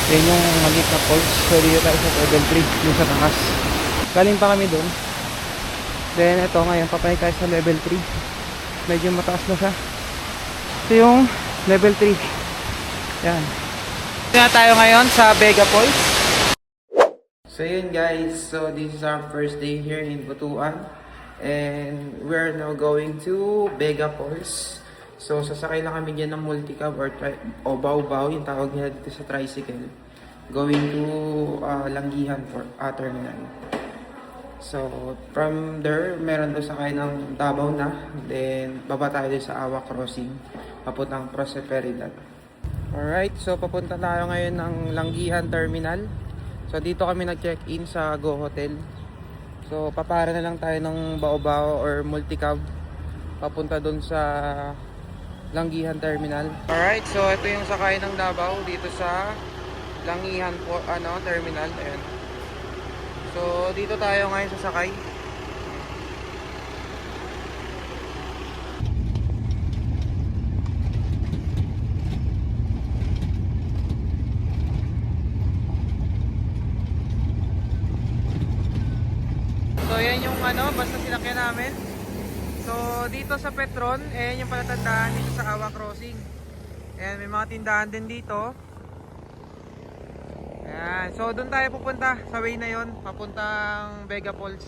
Yan yung maliit na falls. So dito tayo sa level 3, yung sa taas. Galing pa kami doon. Then ito ngayon, papanik tayo sa level 3. Medyo mataas na siya. Ito yung level 3. Yan. Dito na tayo ngayon sa Vega Falls. So yun guys, so this is our first day here in Butuan. And we're now going to Vega Falls. So sasakay lang kami dyan ng multicab o baw-baw, yung tawag nila dito sa tricycle. Going to Langihan Terminal. So from there, meron doon sakay ng Davao na. Then baba tayo sa Awa Crossing, papuntang Prosperidad. Alright, so papunta tayo ngayon ng Langihan Terminal. So dito kami nag-check-in sa Go Hotel. So papara na lang tayo ng bao-bao or multicab papunta doon sa Langihan Terminal. Alright, so ito yung sakay ng Davao dito sa Langihan Terminal. Ayan. So dito tayo ngayon sasakay. So yan yung basta sinakyan namin. So dito sa Petron, ayan yung palatandaan dito sa Awa Crossing. Ayan, may mga tindahan din dito. Ayan, so doon tayo pupunta sa way na yon, papuntang Vega Falls.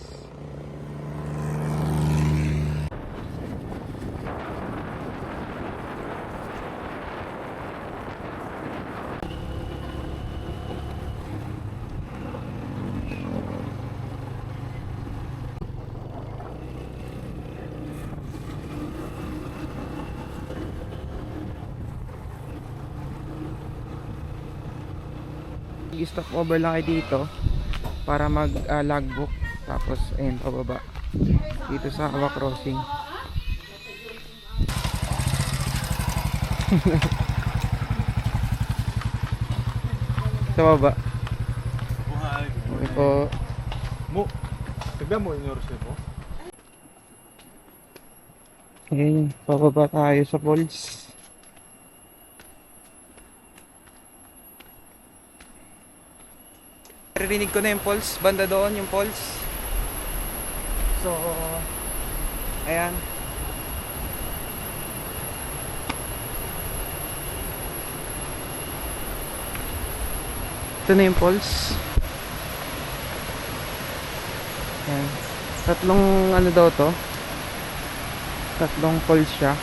Stop over lang kayo dito para mag logbook, tapos ayun pababa dito sa Awa Crossing. Sa baba. Okay po. Mo, tignan mo yung oras mo. Ayun, pababa tayo sa falls. Narinig ko na yung falls, banda doon yung falls. So, ayan. Ito na yung falls. Ayan. Tatlong daw to. Tatlong falls siya.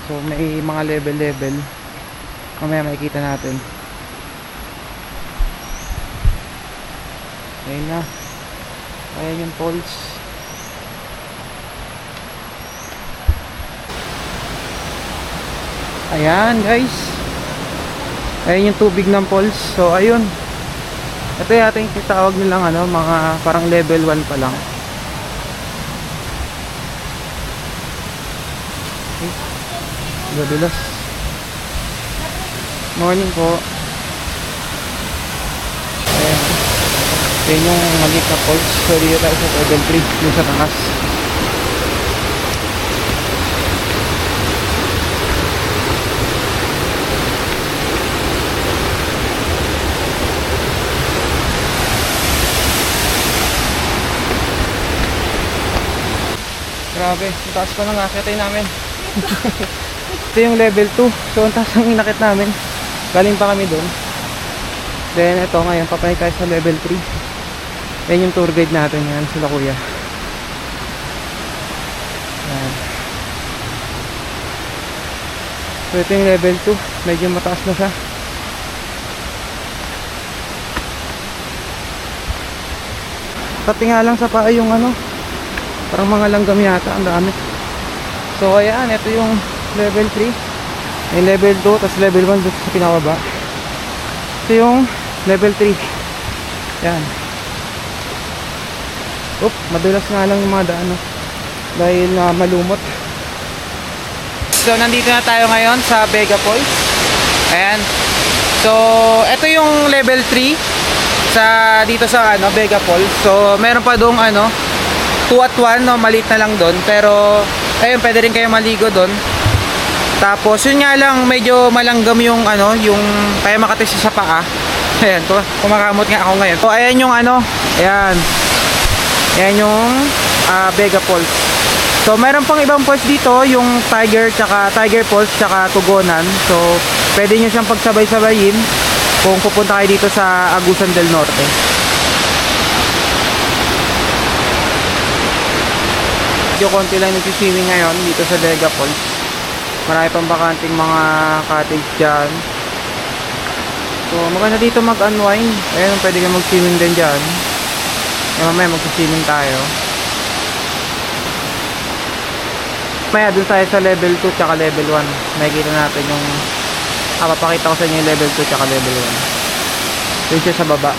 So, may mga level. Mamaya makikita natin. Ayun na. Ayan yung falls. Ayan guys. Ayan yung tubig ng falls. So ayun. Ito yata yung tawag nilang mga parang level 1 pa lang. Okay. Gadulas. Morning po. Yan yung maliit na falls. So dito tayo sa level 3, yung sa taas. Grabe, ang taas pa ng akitay namin. Ito yung level 2. So ang taas ang inakit namin. Galing pa kami doon. Then ito ngayon, papanik tayo sa level 3. Yan yung tour guide natin, yan sila kuya. Yan. So ito yung level 2, medyo mataas na siya. Pati nga lang sa paa yung parang mga langgam yata, ang dami. So ayan, ito yung level 3. May level 2, tapos level 1 dito sa pinababa. Ito yung level 3. Yan. Madulas nga lang yung mga daan dahil malumot. So nandito na tayo ngayon sa Vega Falls. Ayan. So ito yung level 3 dito sa Vega Falls. So meron pa doong 2 at 1, maliit na lang doon, pero ayun, pwede rin kayo maligo doon. Tapos yun nga lang, medyo malanggam yung ano, yung kaya makatisi sa paa. Ayan, kumakamot nga ako ngayon. So ayan yung ano, ayan. Ayan yung Vega Falls. So meron pang ibang falls dito, yung Tiger Falls tsaka Tugonan. So pwede nyo siyang pagsabay-sabayin kung pupunta kayo dito sa Agusan del Norte. Medyo konti lang nagsiswimming ngayon dito sa Vega Falls. Marami pang bakanting mga cottage dyan. So maganda dito mag-unwind. Ayun, pwede kayo mag-swimming din dyan. Kaya mamaya mag-swimming tayo. Maya dun tayo sa level 2 tsaka level 1. Makikita natin yung papakita ko sa inyo yung level 2 tsaka level 1. Dun siya sa baba.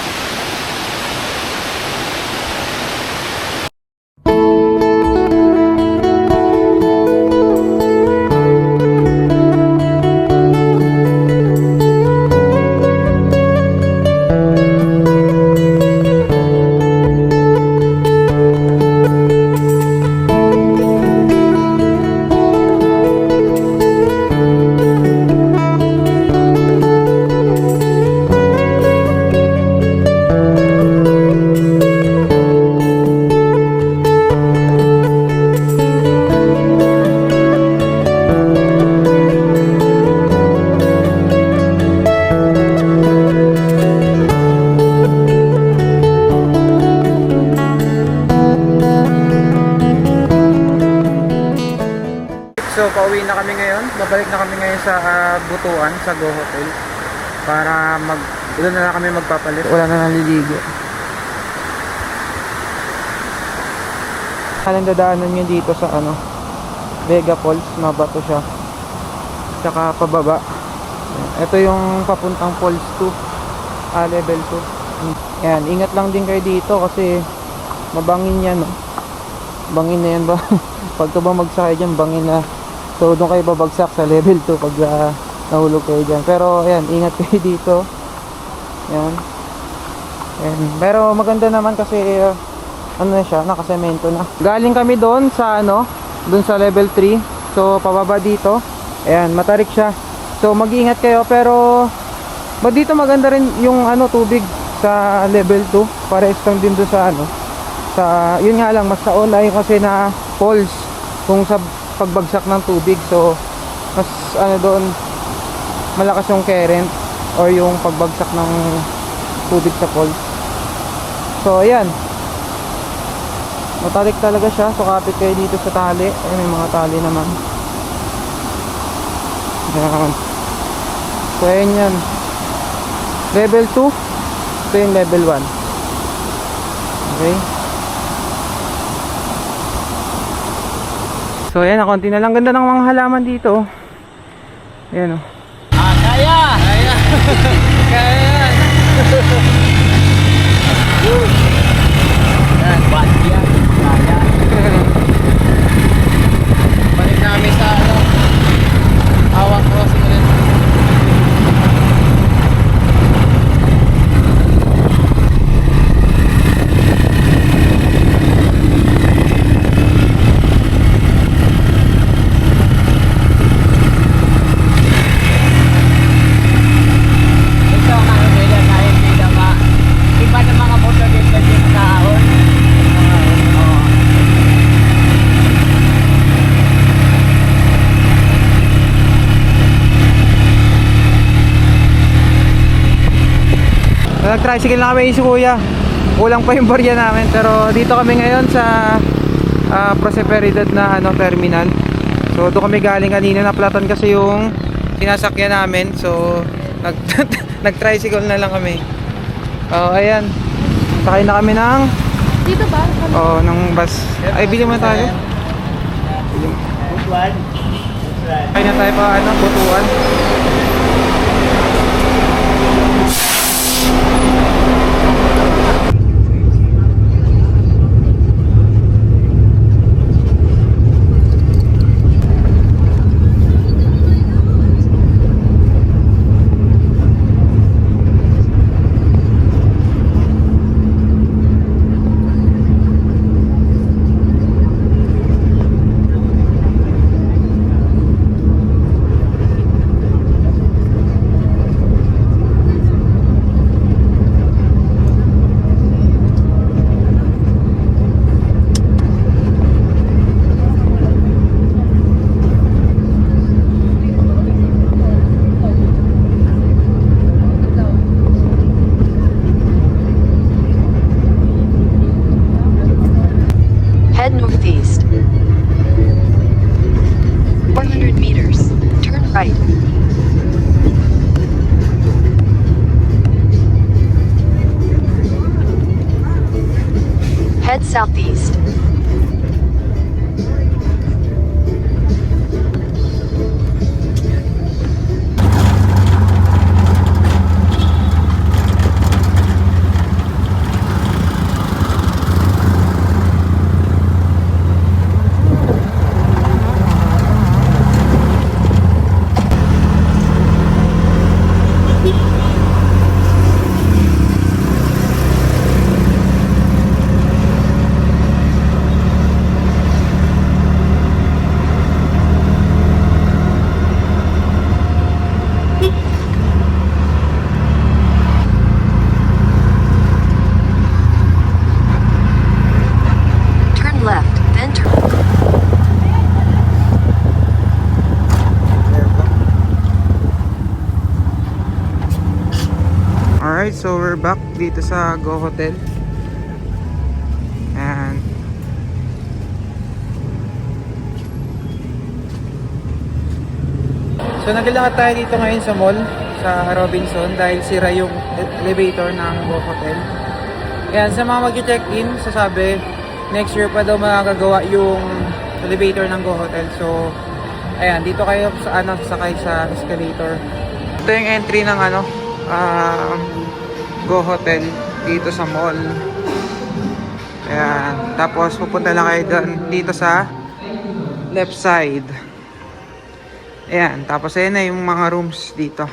So pauwi na kami ngayon. Babalik na kami ngayon sa Butuan, sa Go Hotel. Para doon na lang kami magpapalit. Wala na naliligo. Anong dadaanan nyo dito sa ano, Vega Falls, mabato siya. Tsaka pababa. Ito yung papuntang Falls 2, level 2. Ayan, ingat lang din kayo dito kasi mabangin yan. No? Bangin na yan ba? Pag ba magsakay dyan, bangin na. So doon kayo babagsak sa level 2 pag nahulog kayo dyan. Pero ayan, ingat kayo dito. Ayan. Ayan. Pero maganda naman kasi ano na siya, nakasemento na. Galing kami doon sa ano, doon sa level 3. So pababa dito. Ayan, matarik siya. So mag-iingat kayo, pero dito maganda rin yung ano, tubig sa level 2. Parehas lang din doon sa ano. Sa yun nga lang, mas taon ay kasi na falls kung sa pagbagsak ng tubig. So mas ano doon, malakas yung current or yung pagbagsak ng tubig sa falls. So ayan, matalik talaga siya. So kapit kayo dito sa tali. Ayun, may mga tali naman. Ayan. So ayan yan, level 2. Ito yung level 1. Okay. So ayan, konti na lang. Ganda ng mga halaman dito. Ayan o. Kaya! Kaya! Kaya! Yan, bati yan. Kaya. Balik namin sa ano, Awang Crossing ulit. Nag-tricycle na kami si kuya. Kulang pa yung barya namin. Pero dito kami ngayon sa Prosperidad na ano, terminal. So doon kami galing kanina. Naplatan kasi yung sinasakyan namin. So nag-tricycle na lang kami. Ayan. Sakay na kami ng Dito ba? ng bus. Ay, bili mo tayo. Sakay na tayo pa ano, Butuan. right. Head southeast. Turn left, then turn. Alright, so we're back dito sa Go Hotel. And so naglalakad tayo dito ngayon sa mall sa Robinson dahil sira yung elevator ng Go Hotel. Ayan, sa mga mag-check-in, sasabi next year pa daw magagawa yung elevator ng Go Hotel. So ayan, dito kayo sa sasakay sa escalator. Ito yung entry ng Go Hotel dito sa mall. Ayan, tapos pupunta lang kayo doon dito sa left side. Ayan, tapos ayan na yung mga rooms dito.